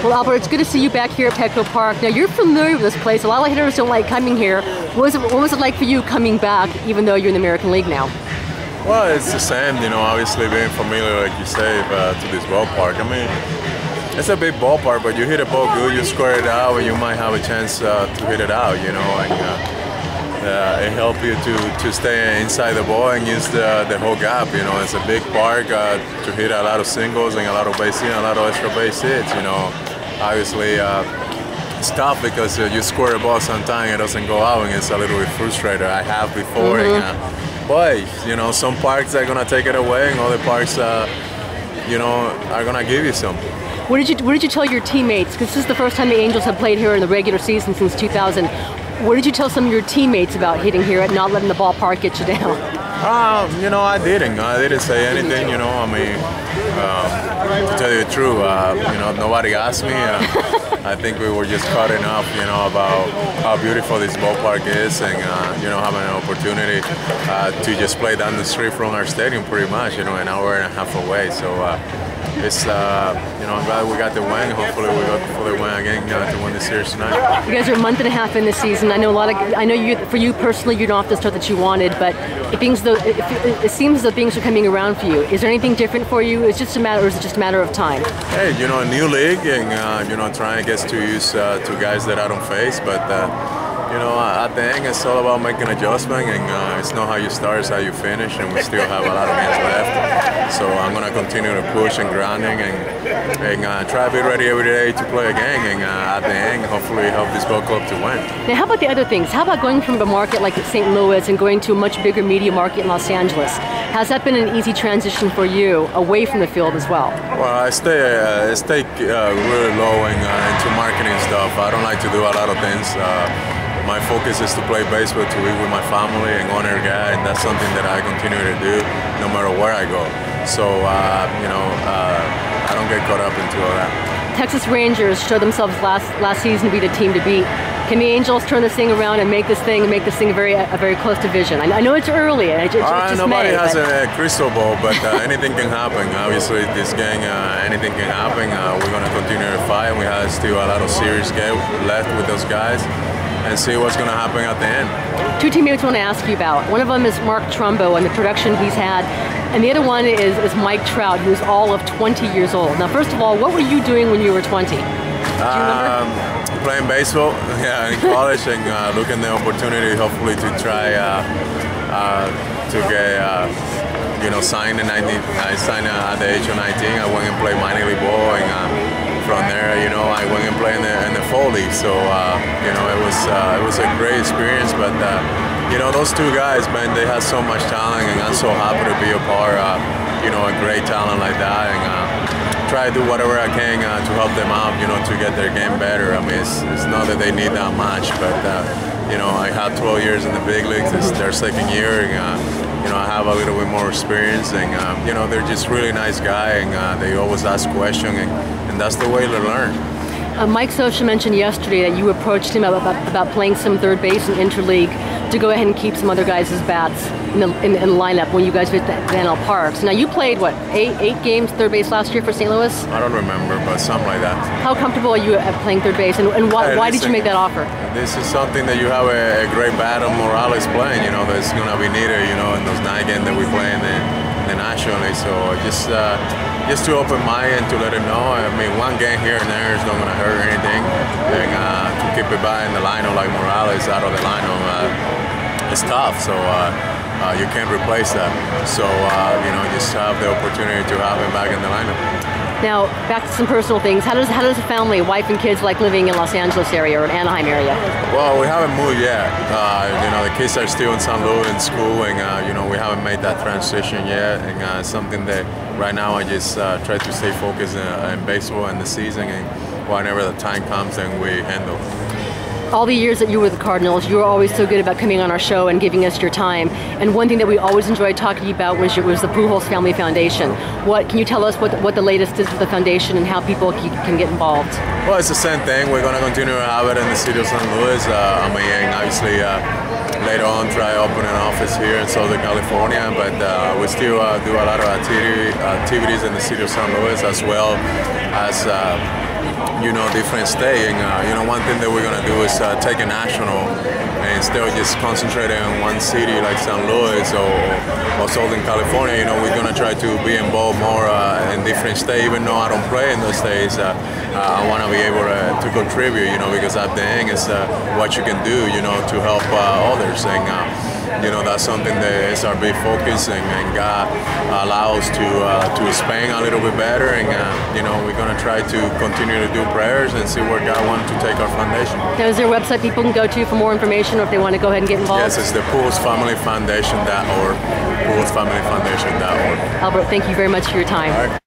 Well, Albert, it's good to see you back here at Petco Park. Now, you're familiar with this place. A lot of hitters don't like coming here. What was it like for you coming back, even though you're in the American League now? Well, it's the same, obviously being familiar, like you say, to this ballpark. I mean, it's a big ballpark, but you hit a ball good, you square it out, and you might have a chance to hit it out, and it helps you to stay inside the ball and use the whole gap. It's a big park to hit a lot of singles and a lot of base hits and a lot of extra base hits. Obviously, it's tough because you score a ball sometimes it doesn't go out, and it's a little bit frustrating. I have before, but some parks are gonna take it away, and other parks, are gonna give you some. What did you tell your teammates? Because this is the first time the Angels have played here in the regular season since 2000. What did you tell some of your teammates about hitting here and not letting the ballpark get you down? I didn't say anything. To tell you the truth, nobody asked me. I think we were just caught enough, about how beautiful this ballpark is, and having an opportunity to just play down the street from our stadium, pretty much, an hour and a half away. So it's, I'm glad we got the win. Hopefully we got for the win again to win the series tonight. You guys are a month and a half in the season. I know for you personally, you don't have the start that you wanted, but it seems as though things are coming around for you. Is there anything different for you? Or is it just a matter of time? Hey, a new league, and trying to get to use to guys that I don't face, but at the end, it's all about making adjustment, and it's not how you start, it's how you finish, and we still have a lot of games left. So I'm going to continue to push and grinding and try to be ready every day to play a game, and at the end, hopefully help this ball club to win. Now, how about the other things? How about going from a market like St. Louis and going to a much bigger media market in Los Angeles? Has that been an easy transition for you away from the field as well? Well, I stay really low into marketing stuff. I don't like to do a lot of things. My focus is to play baseball, to be with my family and honor guy, and that's something that I continue to do no matter where I go. So, I don't get caught up into all that. Texas Rangers showed themselves last season to be the team to beat. Can the Angels turn this thing around and make this thing a very close division? I know it's early, and it's just nobody has a crystal ball, but anything can happen. Obviously, this game, anything can happen. We're going to continue to fight. We have still a lot of series left with those guys, and see what's going to happen at the end. Two teammates I want to ask you about. One of them is Mark Trumbo and the production he's had, and the other one is Mike Trout, who's all of 20 years old. Now, first of all, what were you doing when you were 20? Do you remember? Playing baseball, in college, and looking the opportunity, hopefully, to try to get signed. I signed at the age of 19. I went and played minor league ball, and from there, I went and played in the fall league. So, it was a great experience. But those two guys, man, they had so much talent, and I'm so happy to be a part of, a great talent like that, and try to do whatever I can to help them out, to get their game better. I mean, it's not that they need that much, but I had 12 years in the big leagues. It's their second year, and I have a little bit more experience, and they're just really nice guy, and they always ask questions, and that's the way to learn. Mike Scioscia mentioned yesterday that you approached him about playing some third base in interleague to go ahead and keep some other guys' bats in the lineup when you guys visit the NL Parks. Now, you played, what, eight games third base last year for St. Louis? I don't remember, but something like that. How comfortable are you at playing third base, and why did you make that offer? This is something that you have a great bat on Morales playing, that's going to be needed, in those 9 games that we play in the National League. So just to open my end to let him know. I mean, 1 game here and there is not going to hurt anything. And to keep a bat in the lineup like Morales out of the lineup, it's tough. So you can't replace that. So just have the opportunity to have him back in the lineup. Now, back to some personal things. How does a family, wife and kids, like living in Los Angeles area or Anaheim area? Well, we haven't moved yet. The kids are still in St. Louis in school, and we haven't made that transition yet. And something that right now I just try to stay focused in baseball and the season, and whenever the time comes, then we handle. All the years that you were with the Cardinals, you were always so good about coming on our show and giving us your time. And one thing that we always enjoyed talking about was the Pujols Family Foundation. Can you tell us what the latest is with the foundation and how people can get involved? Well, it's the same thing. We're going to continue to have it in the city of St. Louis. And obviously later on try to open an office here in Southern California. But we still do a lot of activities in the city of St. Louis, as well as different state. And one thing that we're gonna do is take a national, and instead of just concentrating on one city like St. Louis or Southern California, we're gonna try to be involved more in different states. Even though I don't play in those states, I want to be able to contribute. Because at the end, it's what you can do, to help others. And that's something that SRB focusing, and God allows to expand a little bit better. And we're gonna try to continue to do prayers and see where God wants to take our foundation. Now, is there a website people can go to for more information, or if they want to go ahead and get involved? Yes, it's the PujolsFamilyFoundation.org. PujolsFamilyFoundation.org. Albert, thank you very much for your time. All right.